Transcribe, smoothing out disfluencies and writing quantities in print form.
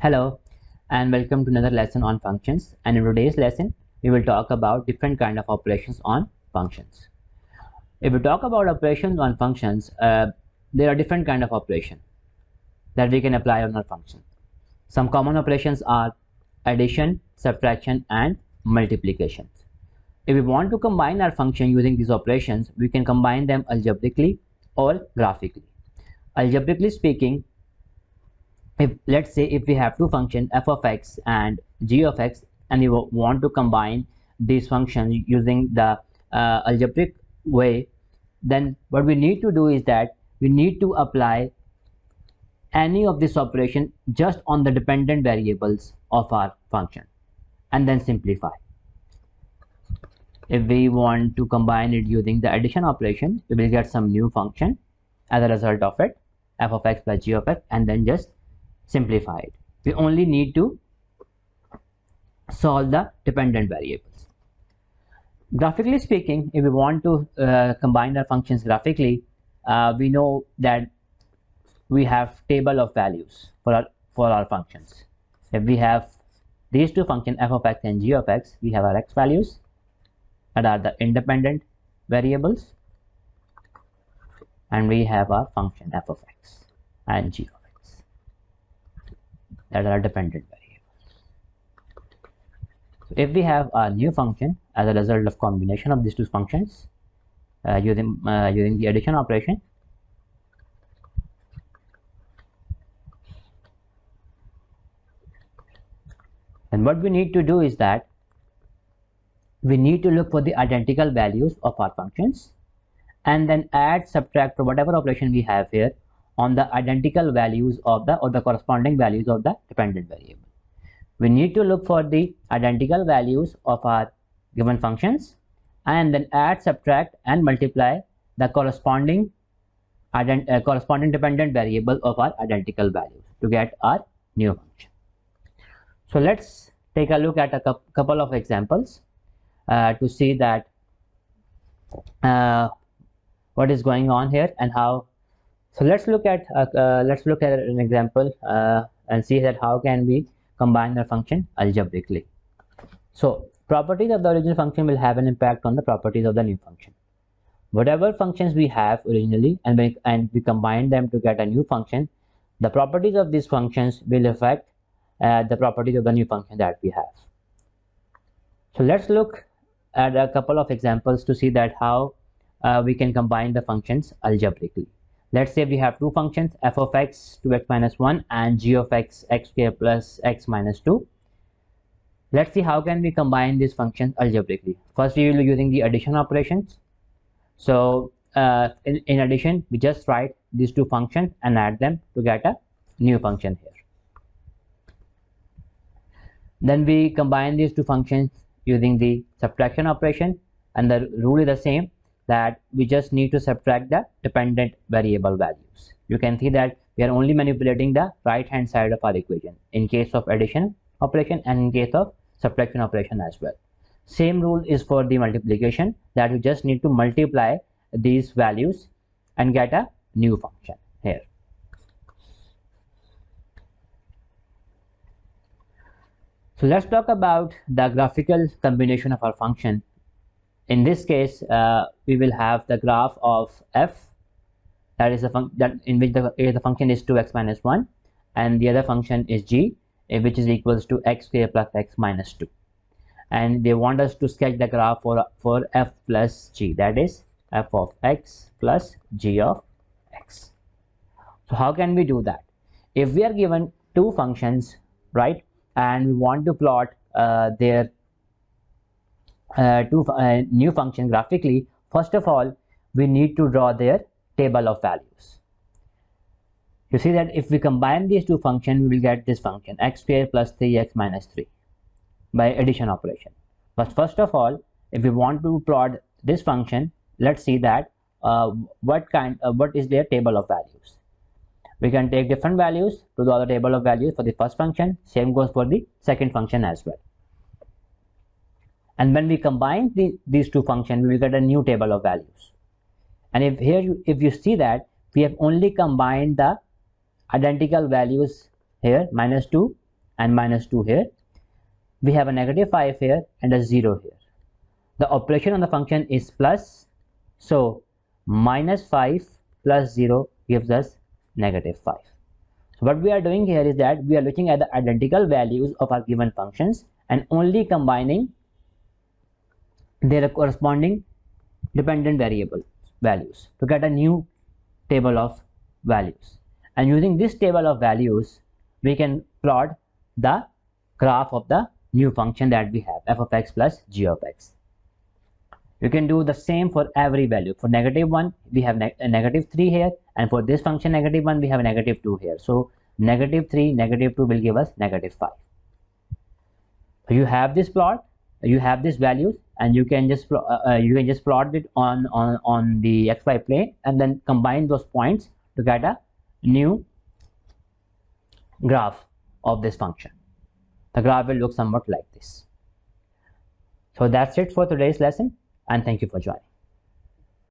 Hello and welcome to another lesson on functions, and in today's lesson we will talk about different kind of operations on functions. If we talk about operations on functions, there are different kind of operation that we can apply on our function. Some common operations are addition, subtraction and multiplication. If we want to combine our function using these operations, we can combine them algebraically or graphically. Algebraically speaking, if let's say if we have two functions f of x and g of x, and we want to combine these functions using the algebraic way, then what we need to do is that we need to apply any of this operation just on the dependent variables of our function and then simplify. If we want to combine it using the addition operation, we will get some new function as a result of it, f of x plus g of x, and then just simplify it. We only need to solve the dependent variables. Graphically speaking, if we want to combine our functions graphically, we know that we have table of values for our functions. If we have these two functions f of x and g of x, we have our x values that are the independent variables, and we have our function f of x and g of x that are dependent variables. So if we have a new function as a result of combination of these two functions using the addition operation, and what we need to do is that we need to look for the identical values of our functions and then add, subtract, or whatever operation we have here on the identical values of the corresponding values of the dependent variable. We need to look for the identical values of our given functions and then add, subtract and multiply the corresponding dependent variable of our identical values to get our new function. So let's take a look at a couple of examples to see that what is going on here and how. So let's look at an example and see that how can we combine the function algebraically. So properties of the original function will have an impact on the properties of the new function. Whatever functions we have originally and we combine them to get a new function, the properties of these functions will affect the properties of the new function that we have. So let's look at a couple of examples to see that how we can combine the functions algebraically. Let's say we have two functions f of x 2x minus 1 and g of x x square plus x minus 2. Let's see how can we combine these functions algebraically. First we will be using the addition operations. So in addition, we just write these two functions and add them to get a new function here. Then we combine these two functions using the subtraction operation, and the rule is the same, that we just need to subtract the dependent variable values. You can see that we are only manipulating the right hand side of our equation in case of addition operation and in case of subtraction operation as well. Same rule is for the multiplication, that we just need to multiply these values and get a new function here. So let's talk about the graphical combination of our function. In this case, we will have the graph of f, that is in which the function is 2x minus 1, and the other function is g, which is equals to x squared plus x minus 2. And they want us to sketch the graph for f plus g, that is f of x plus g of x. So how can we do that? If we are given two functions, right, and we want to plot their new function graphically, first of all we need to draw their table of values. You see that if we combine these two functions, we will get this function x squared plus 3x minus 3 by addition operation. But first of all, if we want to plot this function, let's see that what is their table of values. We can take different values to draw the table of values for the first function. Same goes for the second function as well. And when we combine these two functions, we will get a new table of values. And if you see that we have only combined the identical values here, minus 2 and minus 2 here. We have a negative 5 here and a 0 here. The operation on the function is plus, so minus 5 plus 0 gives us negative 5. So what we are doing here is that we are looking at the identical values of our given functions and only combining their corresponding dependent variable values to get a new table of values. And using this table of values, we can plot the graph of the new function that we have, f of x plus g of x. You can do the same for every value. For negative 1, we have a negative 3 here, and for this function negative 1, we have a negative 2 here. So negative 3, negative 2 will give us negative 5. So you have this plot, you have these values, and you can just plot it on the xy plane and then combine those points to get a new graph of this function. The graph will look somewhat like this. So that's it for today's lesson, and thank you for joining.